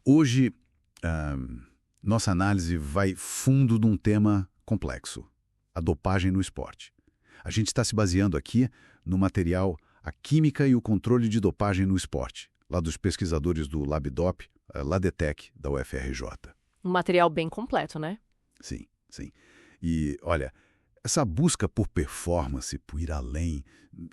Hoje, nossa análise vai fundo num tema complexo, a dopagem no esporte. A gente está se baseando aqui no material A Química e o Controle de Dopagem no Esporte, lá dos pesquisadores do LabDop, Ladetec, da UFRJ. Um material bem completo, né? Sim, sim. E, olha, essa busca por performance, por ir além,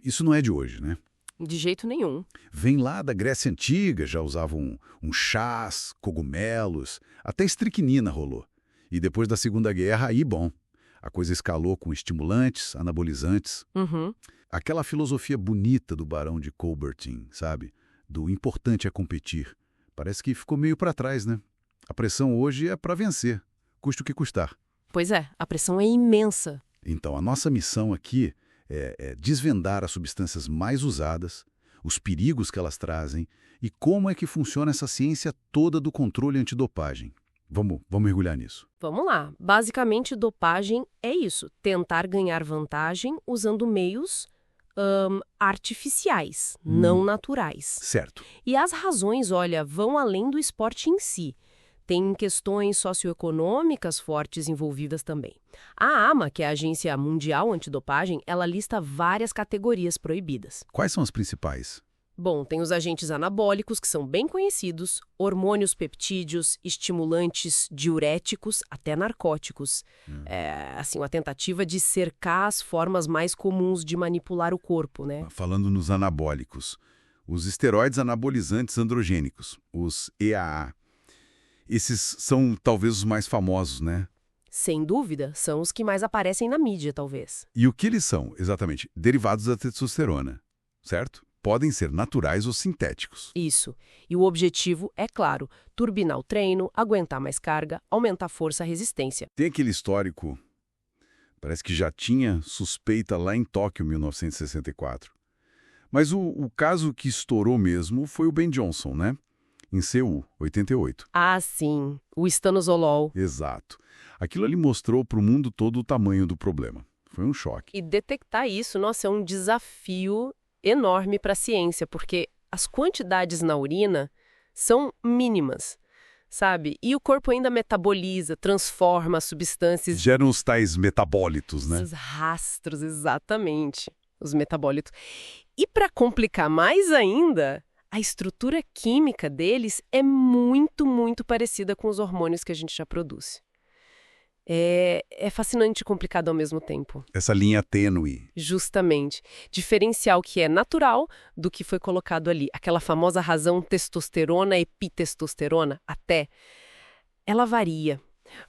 isso não é de hoje, né? De jeito nenhum. Vem lá da Grécia Antiga, já usavam chás, cogumelos, até estricnina rolou. E depois da Segunda Guerra, aí, bom, a coisa escalou com estimulantes, anabolizantes. Uhum. Aquela filosofia bonita do Barão de Coubertin, sabe? Do importante é competir. Parece que ficou meio para trás, né? A pressão hoje é para vencer, custe o que custar. Pois é, a pressão é imensa. Então, a nossa missão aqui é desvendar as substâncias mais usadas, os perigos que elas trazem e como é que funciona essa ciência toda do controle antidopagem. Vamos mergulhar nisso. Vamos lá. Basicamente, dopagem é isso. Tentar ganhar vantagem usando meios artificiais, não naturais. Certo. E as razões, olha, vão além do esporte em si. Tem questões socioeconômicas fortes envolvidas também. A AMA, que é a Agência Mundial Antidopagem, ela lista várias categorias proibidas. Quais são as principais? Bom, tem os agentes anabólicos, que são bem conhecidos, hormônios peptídeos, estimulantes diuréticos, até narcóticos. Assim, uma tentativa de cercar as formas mais comuns de manipular o corpo, né? Falando nos anabólicos, os esteroides anabolizantes androgênicos, os EAA. Esses são talvez os mais famosos, né? Sem dúvida, são os que mais aparecem na mídia, talvez. E o que eles são, exatamente? Derivados da testosterona, certo? Podem ser naturais ou sintéticos. Isso. E o objetivo é, claro, turbinar o treino, aguentar mais carga, aumentar a força e resistência. Tem aquele histórico, parece que já tinha suspeita lá em Tóquio, 1964. Mas o caso que estourou mesmo foi o Ben Johnson, né? Em Seul, 88. Ah, sim. O estanozolol. Exato. Aquilo ali mostrou para o mundo todo o tamanho do problema. Foi um choque. E detectar isso, nossa, é um desafio enorme para a ciência, porque as quantidades na urina são mínimas, sabe? E o corpo ainda metaboliza, transforma as substâncias. Geram os tais metabólitos, né? Esses rastros, exatamente. Os metabólitos. E para complicar mais ainda, a estrutura química deles é muito, muito parecida com os hormônios que a gente já produz. É fascinante e complicado ao mesmo tempo. Essa linha tênue. Justamente. Diferenciar o que é natural do que foi colocado ali. Aquela famosa razão testosterona, epitestosterona, até. Ela varia.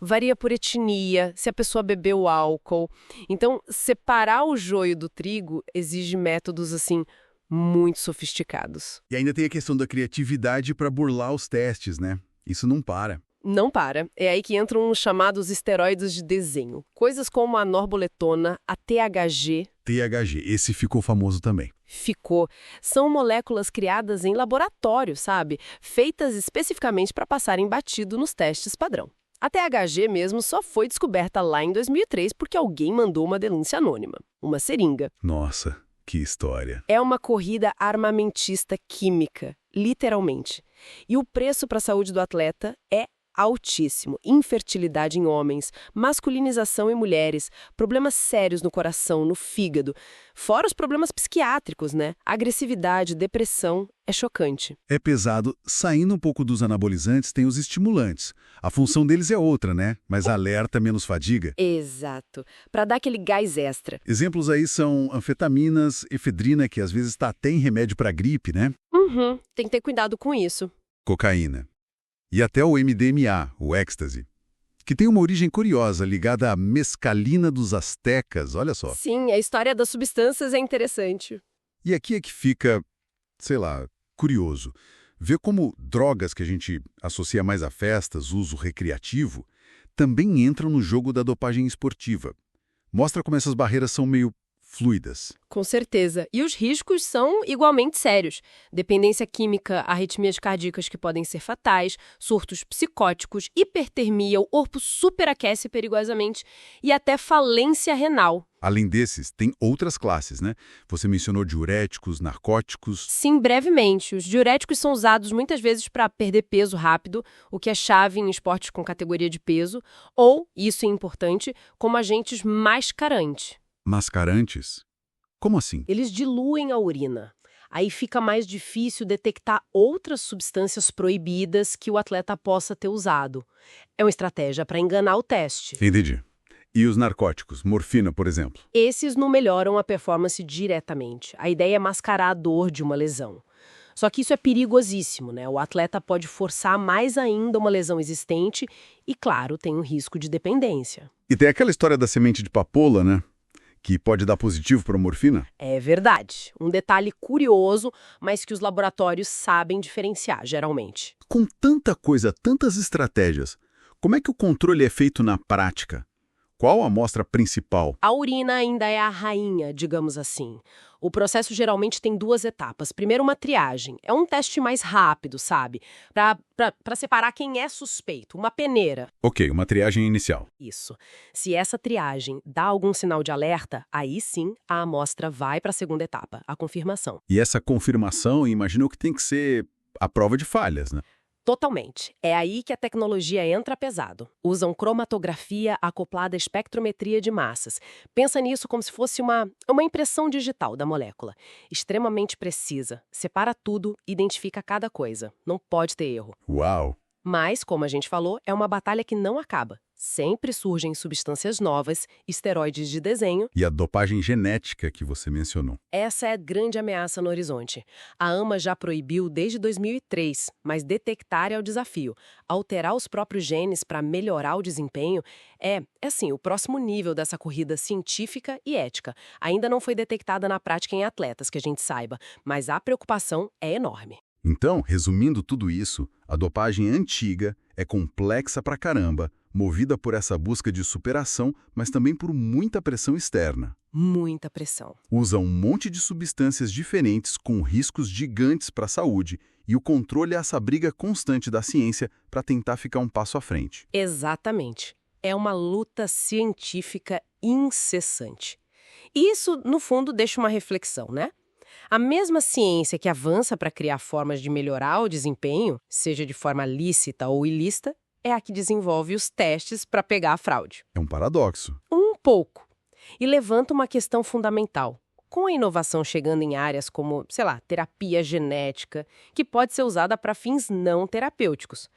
Varia por etnia, se a pessoa bebeu álcool. Então, separar o joio do trigo exige métodos, assim, muito sofisticados. E ainda tem a questão da criatividade para burlar os testes, né? Isso não para. Não para. É aí que entram os chamados esteroides de desenho. Coisas como a norboletona, a THG. THG, esse ficou famoso também. Ficou. São moléculas criadas em laboratório, sabe? Feitas especificamente para passarem batido nos testes padrão. A THG mesmo só foi descoberta lá em 2003 porque alguém mandou uma denúncia anônima. Uma seringa. Nossa, que história. É uma corrida armamentista química, literalmente. E o preço para a saúde do atleta é altíssimo. Infertilidade em homens, masculinização em mulheres, problemas sérios no coração, no fígado, fora os problemas psiquiátricos, né? Agressividade, depressão, é chocante. É pesado. Saindo um pouco dos anabolizantes, tem os estimulantes. A função deles é outra, né? Mais alerta, menos fadiga. Exato. Para dar aquele gás extra. Exemplos aí são anfetaminas, efedrina, que às vezes está até em remédio para gripe, né? Tem que ter cuidado com isso. Cocaína. E até o MDMA, o êxtase, que tem uma origem curiosa ligada à mescalina dos astecas, olha só. Sim, a história das substâncias é interessante. E aqui é que fica, sei lá, curioso. Ver como drogas que a gente associa mais a festas, uso recreativo, também entram no jogo da dopagem esportiva. Mostra como essas barreiras são meio fluidas. Com certeza. E os riscos são igualmente sérios. Dependência química, arritmias cardíacas que podem ser fatais, surtos psicóticos, hipertermia, o corpo superaquece perigosamente e até falência renal. Além desses, tem outras classes, né? Você mencionou diuréticos, narcóticos. Sim, brevemente. Os diuréticos são usados muitas vezes para perder peso rápido, o que é chave em esportes com categoria de peso, ou, isso é importante, como agentes mascarantes. Mascarantes? Como assim? Eles diluem a urina. Aí fica mais difícil detectar outras substâncias proibidas que o atleta possa ter usado. É uma estratégia para enganar o teste. Entendi. E os narcóticos? Morfina, por exemplo? Esses não melhoram a performance diretamente. A ideia é mascarar a dor de uma lesão. Só que isso é perigosíssimo, né? O atleta pode forçar mais ainda uma lesão existente e, claro, tem um risco de dependência. E tem aquela história da semente de papoula, né? Que pode dar positivo para a morfina? É verdade. Um detalhe curioso, mas que os laboratórios sabem diferenciar, geralmente. Com tanta coisa, tantas estratégias, como é que o controle é feito na prática? Qual a amostra principal? A urina ainda é a rainha, digamos assim. O processo geralmente tem 2 etapas. Primeiro, uma triagem. É um teste mais rápido, sabe? Para separar quem é suspeito. Uma peneira. Ok, uma triagem inicial. Isso. Se essa triagem dá algum sinal de alerta, aí sim a amostra vai para a segunda etapa, a confirmação. E essa confirmação, imagino que tem que ser a prova de falhas, né? Totalmente. É aí que a tecnologia entra pesado. Usam cromatografia acoplada à espectrometria de massas. Pensa nisso como se fosse uma impressão digital da molécula. Extremamente precisa. Separa tudo, identifica cada coisa. Não pode ter erro. Uau! Mas, como a gente falou, é uma batalha que não acaba. Sempre surgem substâncias novas, esteroides de desenho. E a dopagem genética que você mencionou? Essa é a grande ameaça no horizonte. A AMA já proibiu desde 2003, mas detectar é o desafio. Alterar os próprios genes para melhorar o desempenho é assim, o próximo nível dessa corrida científica e ética. Ainda não foi detectada na prática em atletas, que a gente saiba, mas a preocupação é enorme. Então, resumindo tudo isso, a dopagem antiga é complexa pra caramba, movida por essa busca de superação, mas também por muita pressão externa. Muita pressão. Usa um monte de substâncias diferentes com riscos gigantes para a saúde, e o controle é essa briga constante da ciência para tentar ficar um passo à frente. Exatamente. É uma luta científica incessante. E isso, no fundo, deixa uma reflexão, né? A mesma ciência que avança para criar formas de melhorar o desempenho, seja de forma lícita ou ilícita, é a que desenvolve os testes para pegar a fraude. É um paradoxo. Um pouco. E levanta uma questão fundamental. Com a inovação chegando em áreas como, terapia genética, que pode ser usada para fins não terapêuticos,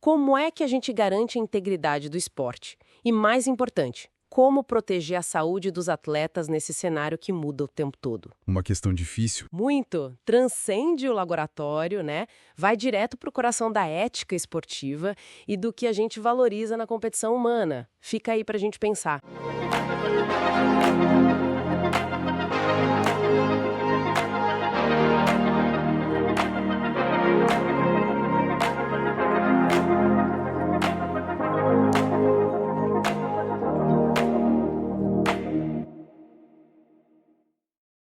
como é que a gente garante a integridade do esporte? E mais importante, como proteger a saúde dos atletas nesse cenário que muda o tempo todo? Uma questão difícil. Muito. Transcende o laboratório, né? Vai direto para o coração da ética esportiva e do que a gente valoriza na competição humana. Fica aí para a gente pensar.